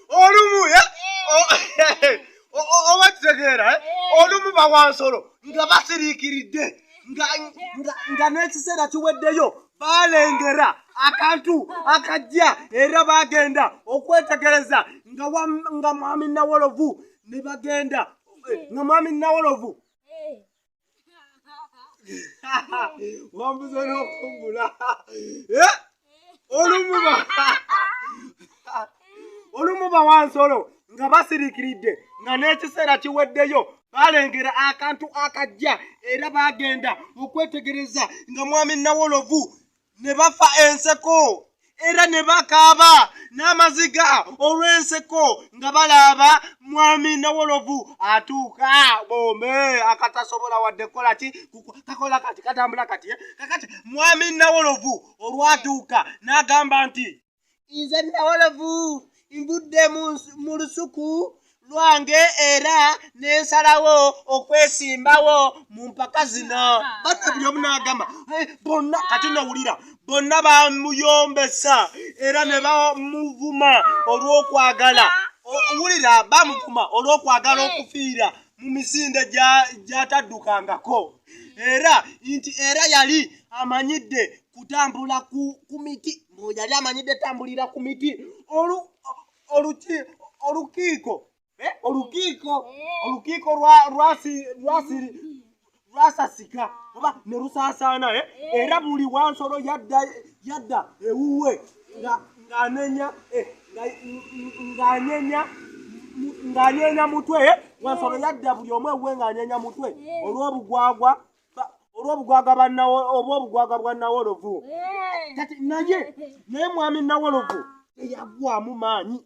Olumu obategera olumu bawansolo nga basiriikiridde nga n'ekiseera kiweddeyo balengera akantu akajja era bagenda okwetegereza nga mwami Nawolovu ne bagenda nga mwami Nawolovu wambuze n'okumbula olumu bawansolo nga basiriikiridde nga n'ekiseera kiweddeyo balengera akantu akajja era bagenda okwetegereza nga mwami Nawolovu ne bafa enseko era ne bakaaba n'amaziga olw'enseko nga balaba mwami Nawolovu atuuka bombe akatasobola wadde kola ki kakola kati katambula kati kakati mwami Nawolovu olwatuuka n'agamba nti nze Nawolovu mbudde mu lusuku lwange era n'ensalawo okwesimbawo mu mpaka zino. Bata buli omu n'agamba bonna kati nowulira bonna bamuyombesa era ne bamuvuma olw'okwagala owulira bamuvuma olw'okwagala okufiira mu misinde gy'ataddukangako era nti era yali amanyidde kutambula ku miti yali amanyidde tambulira ku miti olukiiko lwasasika oba ne lusaasaana era buli wansolo yadda ewuwe ng'anyenya mutwe wansolo yadda buli omu ewuwe ng'anyenya mutwe olw'obugwagwa bwa Nawolovu. Kati naye mwami Nawolovu teyagwamu maanyi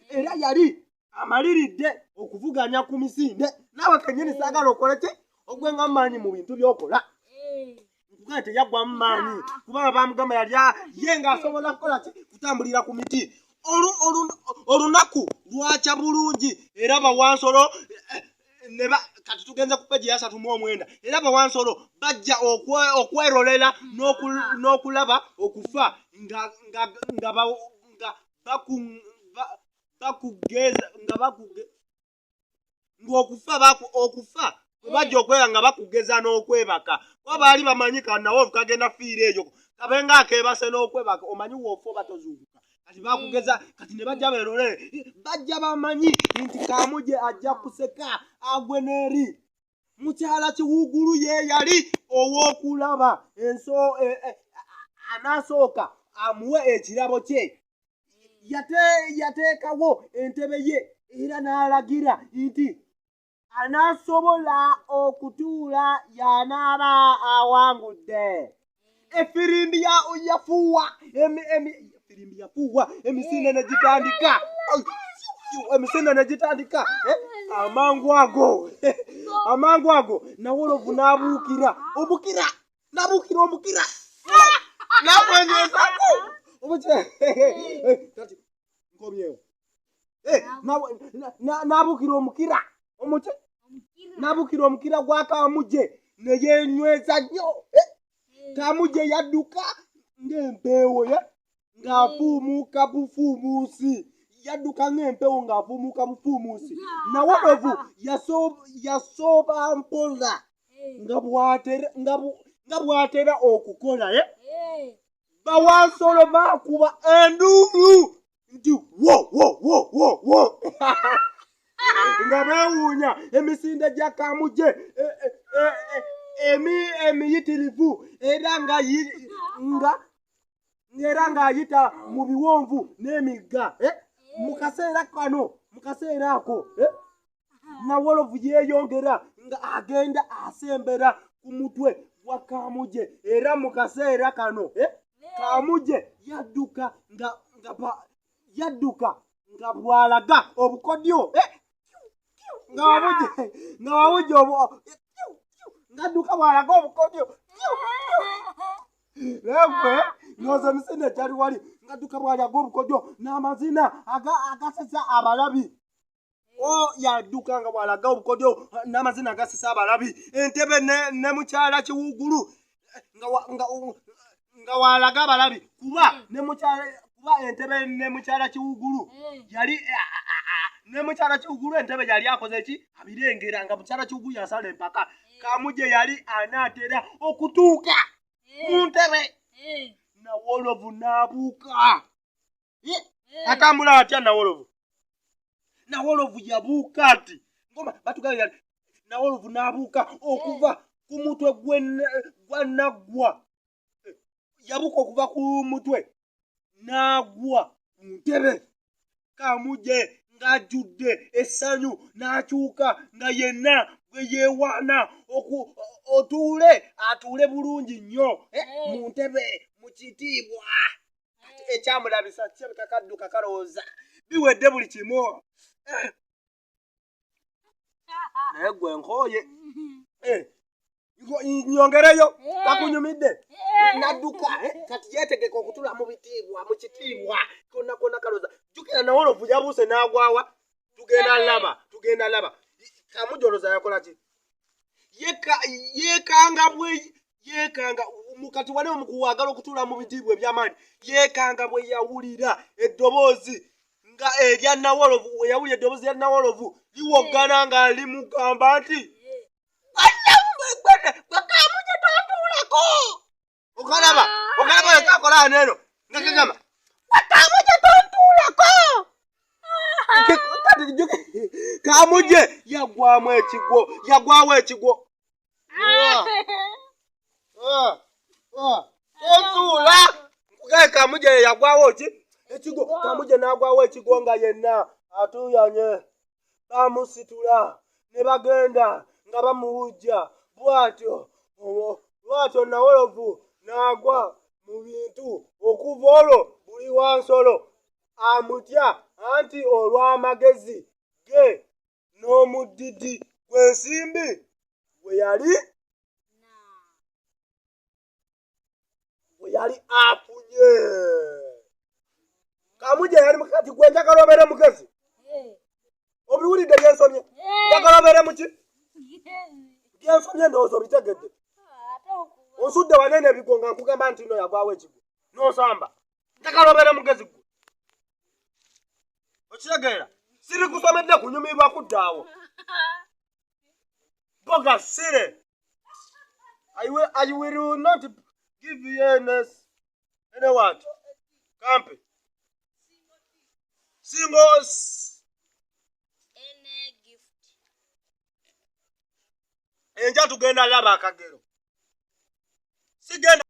era yali amaliridde okuvuganya ku misinde naawe kennyini saagala okole ki ogwenga maanyi mu bintu by'okola nkugaa teyagwamu maanyi kubanga bamugamba yali ye ng'asobola kukola ki kutambulira ku miti. Olunaku lwakya bulungi era bawansolo kati tugenze ku peji ya 39 era bawansolo bajja okwerolera n'okulaba okufa okufa bajja okwera nga bakugeza n'okwebaka kuba baali bamanyi Nawolovu kagenda fiira eyo kabenga akebase n'okwebaka omanyi woofa oba tozuukuka kati bakugeza kati ne bajja berolere bajja bamanyi nti Kamujje ajja kuseka agwe n'eri mukyala Kiwuugulu ye yali ow'okulaba anasooka amuwe ekirabo kye yateekawo entebe ye era n'alagira nti anasobola okutuula y'anaaba awangudde. Efirimbi yafuuwa emisinde ne gitandika amangu ago Nawolovu n'abuukira omukira n'amwenyezaako nkomyewo n'abuukira omukira gwa Kamujje ne yeenyweza nnyo. Kamujje yadduka ng'empeewo ng'afuumuuka bufuumuusi yadduka ng'empeewo ng'afuumuuka bufuumuusi. Nawolovu yasooba mpola nga bw'atera okukola bawansolo baakuba enduulu nti wo nga beewuunya emisinde gya Kamujje emiyitirivu era ng'ayita mu biwonvu n'emigga. Mu kaseera ako Nawolovu yeeyongera nga agenda asembera ku mutwe gwa Kamujje era mu kaseera kano Kamujje yadduka nga bw'alaga obukodyo nga wabujje ngadduka bw'alaga obukodyo lewe noza emisinde gyali wali ngadduka bw'alaga obukodyo n'amazina agasesa abalabi yadduka nga bw'alaga obukodyo n'amazina agasesa abalabi. Entebe ne mukyala Kiwuugulu nga walaga abalabi kuba ne mukyala kuba entebe ne mukyala Kiwugulu yali ne mukyala Kiwugulu entebe yali akoze eki abirengera nga mukyala Kiwugulu yasala empaka Kamujje yali anaatera okutuuka mu ntebe Nawolovu n'abuuka atambula atya Nawolovu yabuuka ati ngoma batugamba Nawolovu n'abuuka okuva ku mutwe gwa naggwa yabuuka okuva ku mutwe n'agwa ku ntebe Kamujje ng'ajjudde essanyu n'akyuka nga yenna bwe yeewaana atuule bulungi nnyo mu ntebe mu kitiibwa ekyamulabisa kirabika kadduka kalowooza biwedde buli kimu naye gwe nkooye nyongereyo bakunyumidde nadduka kati yeetegeka okutula mu kitiibwa konna kalowooza jjukira Nawolovu yabuuse n'agwawa tugenda laba Kamujje olowooza yakola ki yeekanga kati wali omukuwagala okutuula mu bitiibwa eby'amaanyi yeekanga bwe yawulira eddoboozi nga erya Nawolovu we yawulira eddoboozi lya Nawolovu liwoggana nga limugamba nti Kamujje tontuulako okalaba wekakola neeno nga kagamba Kamujje tontuulako Kamujje yagwawo ekigwo tontuula nkugaye Kamujje yagwawo ki ekigwo Kamujje n'agwawo ekigwo nga yenna atuyanye bamusitula ne bagenda nga bamuwujja bw'atyo Nawolovu n'agwa mu bintu okuva olwo buli wansolo amutya anti olw'amagezi ge n'omuddidi gw'ensimbi bwe yali afunye Kamujje yali mukati gwe njagala obeere mugezi obiwulidde byensomye njagala obeere muki byensomye ndowooza obitegedde onsudde wanene ebigwo nga nkugamba nti no yagwawo ekigwo n'osamba njagala obeere mugezi gwe okitegeera siri kusomedde kunyumirwa kuddaawo boga sire I will not give you any what camp singles any gift enja tugenda laba akagero sigenda